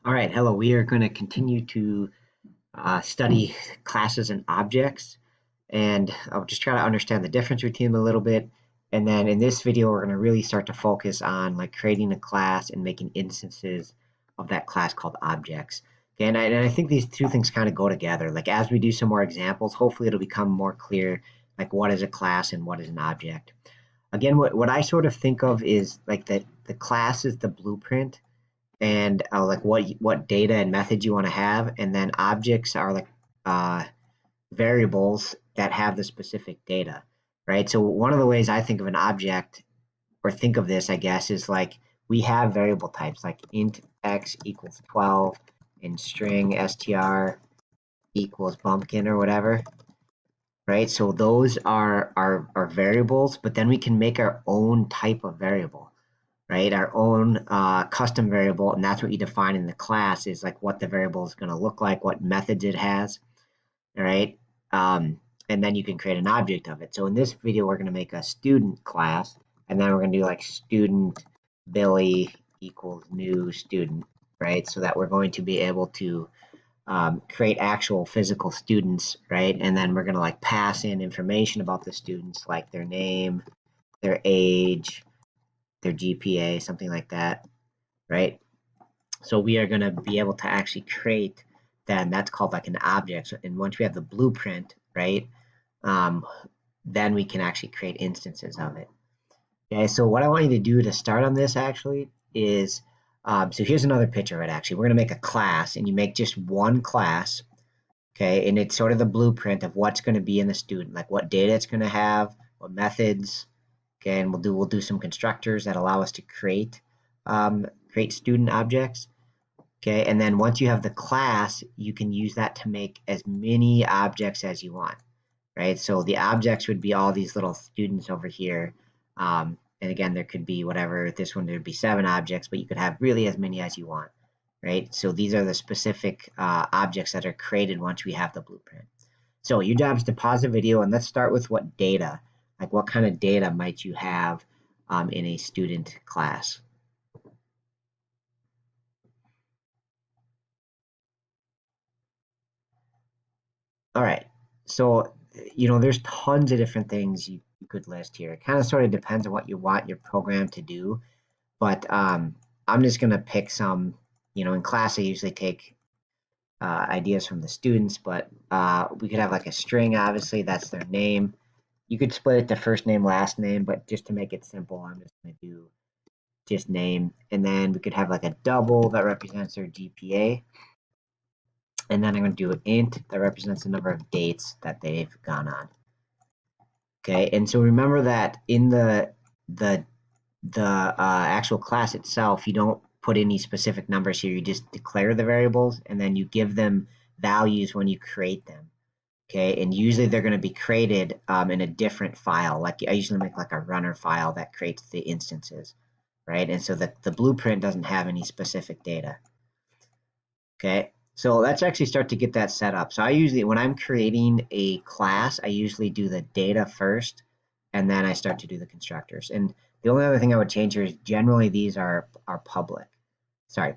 All right, hello. We are going to continue to study classes and objects, and I'll just try to understand the difference between them a little bit. And then in this video, we're going to really start to focus on like creating a class and making instances of that class called objects. Okay, and I think these two things kind of go together. Like as we do some more examples, hopefully it'll become more clear, like what is a class and what is an object. Again, what I sort of think of is like the class is the blueprint and like what data and methods you want to have, and then objects are like uh, variables that have the specific data, right? So one of the ways I think of an object or think of this, I guess, is like we have variable types like int x equals 12 and string str equals bumpkin or whatever, right? So those are variables, but then we can make our own type of variable, right? Our own custom variable, and that's what you define in the class is like what the variable is going to look like, what methods it has, all right? And then you can create an object of it. So in this video, we're going to make a student class, and then we're going to do like student Billy equals new student, right? So that we're going to be able to create actual physical students, right? And then we're going to like pass in information about the students, like their name, their age, their GPA, something like that, right? So we are going to be able to actually create then that's called like an object. So, and once we have the blueprint, right, um, then we can actually create instances of it. Okay, so what I want you to do to start on this actually is, so here's another picture of it actually. We're going to make a class and you make just one class, okay, and it's sort of the blueprint of what's going to be in the student, like what data it's going to have, what methods, okay, and we'll do some constructors that allow us to create student objects. Okay, and then once you have the class, you can use that to make as many objects as you want, right? So the objects would be all these little students over here. And again, there could be whatever, this one, there'd be 7 objects, but you could have really as many as you want, right? So these are the specific objects that are created once we have the blueprint. So your job is to pause the video and let's start with what data, like what kind of data might you have in a student class? All right. So, there's tons of different things you could list here. It kind of sort of depends on what you want your program to do. But I'm just going to pick some, in class, I usually take ideas from the students, but we could have like a string, obviously, that's their name. You could split it to first name, last name, but just to make it simple, I'm just going to do just name. And then we could have like a double that represents their GPA. And then I'm going to do an int that represents the number of dates that they've gone on. Okay, and so remember that in the actual class itself, you don't put any specific numbers here. You just declare the variables, and then you give them values when you create them. Okay, and usually they're going to be created in a different file. Like I usually make like a runner file that creates the instances, right? And so the blueprint doesn't have any specific data. Okay, so let's actually start to get that set up. So I usually, when I'm creating a class, I usually do the data first, and then I start to do the constructors. And the only other thing I would change here is generally these are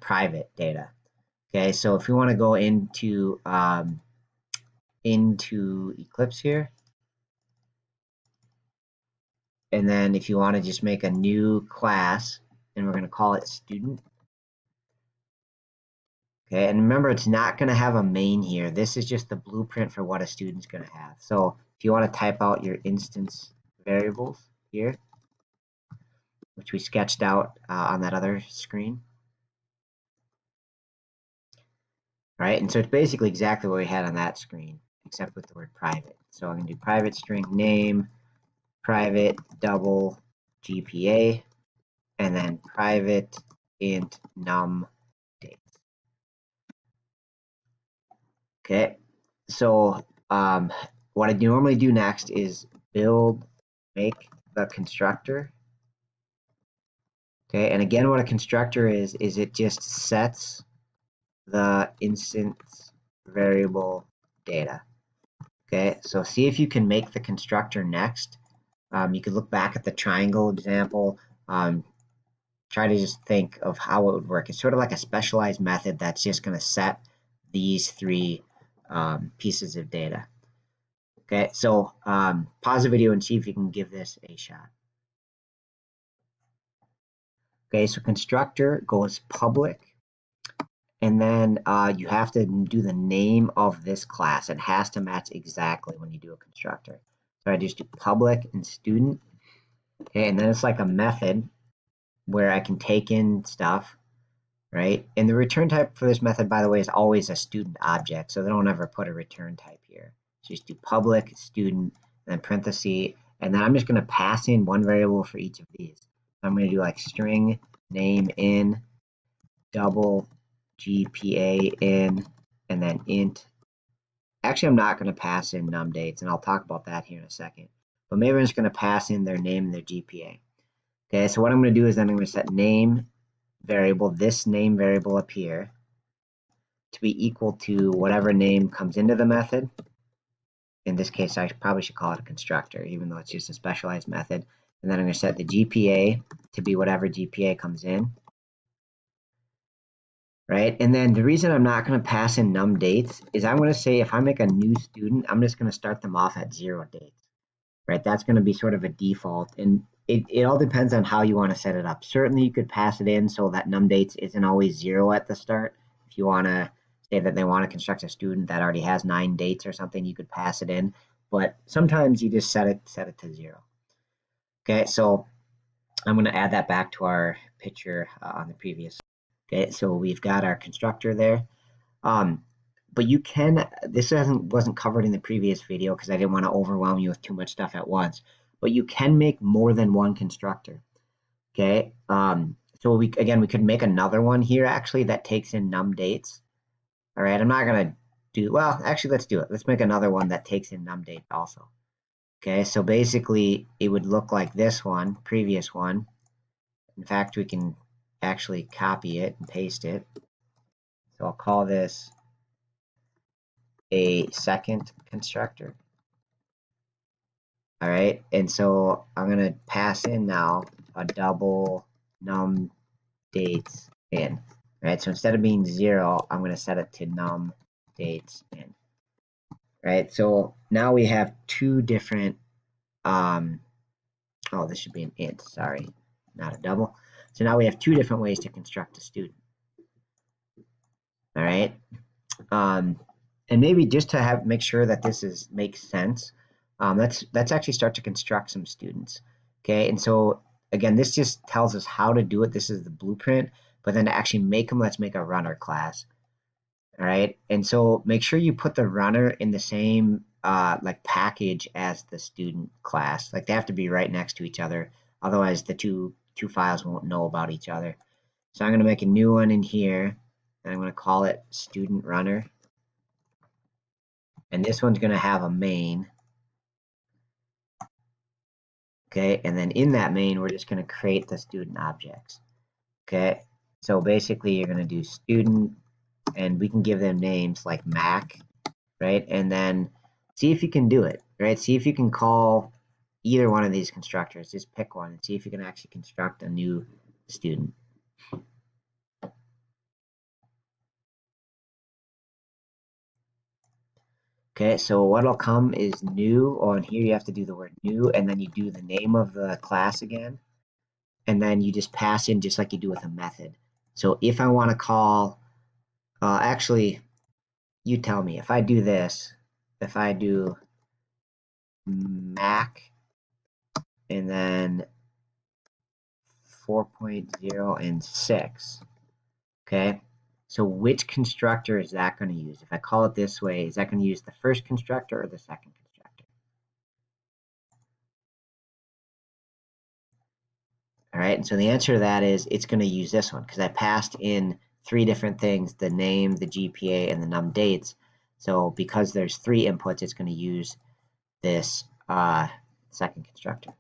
private data. Okay, so if we want to go into Eclipse here, and then if you want to just make a new class, and we're going to call it student. Okay, and remember, it's not going to have a main here. This is just the blueprint for what a student's going to have. So if you want to type out your instance variables here, which we sketched out on that other screen. Right, and so it's basically exactly what we had on that screen, except with the word private. So I'm going to do private string name, private double GPA, and then private int num dates. Okay, so what I normally do next is make the constructor. Okay, and again, what a constructor is it just sets the instance variable data. Okay, so see if you can make the constructor next. You could look back at the triangle example, try try to just think of how it would work. It's sort of like a specialized method that's just going to set these three pieces of data. Okay, so pause the video and see if you can give this a shot. Okay, so constructor goes public, and then you have to do the name of this class. It has to match exactly when you do a constructor. So I just do public and student. Okay, and then it's like a method where I can take in stuff, right? And the return type for this method, by the way, is always a student object. So they don't ever put a return type here. So just do public, student, and then parenthesis. And then I'm just going to pass in one variable for each of these. So I'm going to do like string name in, double GPA in, and then int. Actually, I'm not going to pass in num dates, and I'll talk about that here in a second. But maybe I'm just going to pass in their name and their GPA. Okay, so what I'm going to do is then I'm going to set name variable, this name variable up here, to be equal to whatever name comes into the method. In this case, I probably should call it a constructor, even though it's just a specialized method. And then I'm going to set the GPA to be whatever GPA comes in. Right, and then the reason I'm not going to pass in num dates is I'm going to say if I make a new student, I'm just going to start them off at 0 dates. Right, that's going to be sort of a default, and it all depends on how you want to set it up. Certainly you could pass it in so that num dates isn't always 0 at the start. If you want to say that they want to construct a student that already has 9 dates or something, you could pass it in, but sometimes you just set it to 0. Okay, so I'm going to add that back to our picture on the previous. Okay, so we've got our constructor there. But you can, this wasn't covered in the previous video because I didn't want to overwhelm you with too much stuff at once, but you can make more than one constructor. Okay, so we could make another one here actually that takes in num dates. All right, I'm not going to do, well, actually, let's do it. Let's make another one that takes in num dates also. Okay, so basically it would look like this one, previous one. In fact, we can actually copy it and paste it. So I'll call this a second constructor. All right, and so I'm going to pass in now a double num dates in. All right, so instead of being 0, I'm going to set it to num dates in. All right, so now we have two different, oh, this should be an int, sorry, not a double. So now we have two different ways to construct a student. All right, and maybe just to make sure that this makes sense, let's actually start to construct some students. Okay, and so again, this just tells us how to do it. This is the blueprint, but then to actually make them, let's make a runner class. All right, and so make sure you put the runner in the same like package as the student class. Like they have to be right next to each other, otherwise the two files won't know about each other. So I'm going to make a new one in here, and I'm going to call it student runner. And this one's going to have a main. Okay, and then in that main, we're just going to create the student objects. Okay, so basically you're going to do student, and we can give them names like Mac, right? And then see if you can do it, right? See if you can call either one of these constructors. Just pick one and see if you can actually construct a new student. Okay, so what'll come is new, and here you have to do the word new, and then you do the name of the class again, and then you just pass in just like you do with a method. So if I want to call, actually, you tell me, if I do this, if I do Mac, and then 4.0 and 6, okay? So which constructor is that going to use? If I call it this way, is that going to use the first constructor or the second constructor? All right, and so the answer to that is it's going to use this one because I passed in 3 different things, the name, the GPA, and the num dates. So because there's 3 inputs, it's going to use this second constructor.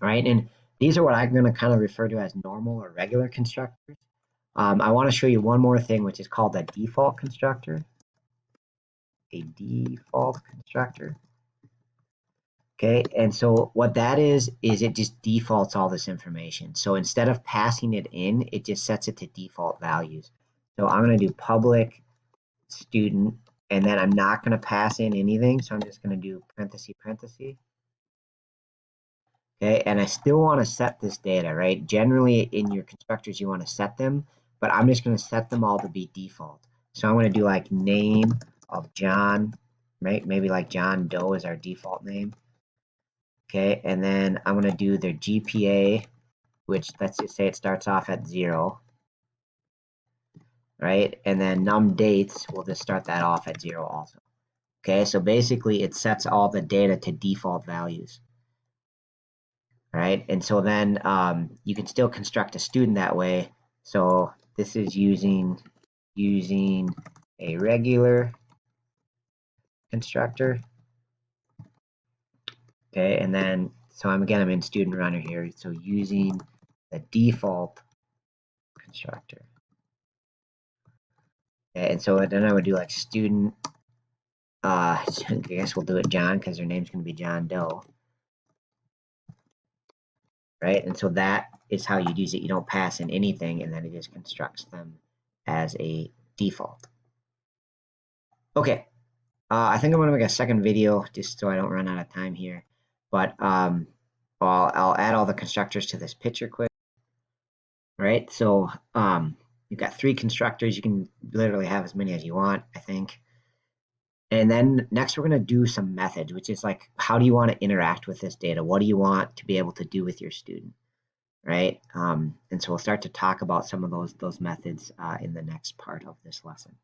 All right, and these are what I'm going to kind of refer to as normal or regular constructors. I want to show you one more thing, which is called a default constructor. A default constructor. Okay, and so what that is it just defaults all this information. So instead of passing it in, it just sets it to default values. So I'm going to do public student, and then I'm not going to pass in anything. So I'm just going to do parenthesis, parenthesis. Okay, and I still want to set this data, right? Generally in your constructors, you want to set them, but I'm just going to set them all to be default. So I'm going to do like name of John, right? Maybe like John Doe is our default name. Okay, and then I'm going to do their GPA, which let's just say it starts off at 0, right? And then num dates, we'll just start that off at 0 also. Okay, so basically it sets all the data to default values, right? And so then you can still construct a student that way. So this is using a regular constructor. Okay, and then so I'm in student runner here. So using the default constructor. Okay, and so then I would do like student. I guess we'll do it John because their name's going to be John Doe. Right, and so that is how you use it. You don't pass in anything, and then it just constructs them as a default. Okay, I think I'm going to make a second video just so I don't run out of time here. But I'll add all the constructors to this picture quick. Right, so you've got 3 constructors. You can literally have as many as you want, I think. And then next we're going to do some methods, which is like, how do you want to interact with this data? What do you want to be able to do with your student, right? And so we'll start to talk about some of those methods in the next part of this lesson.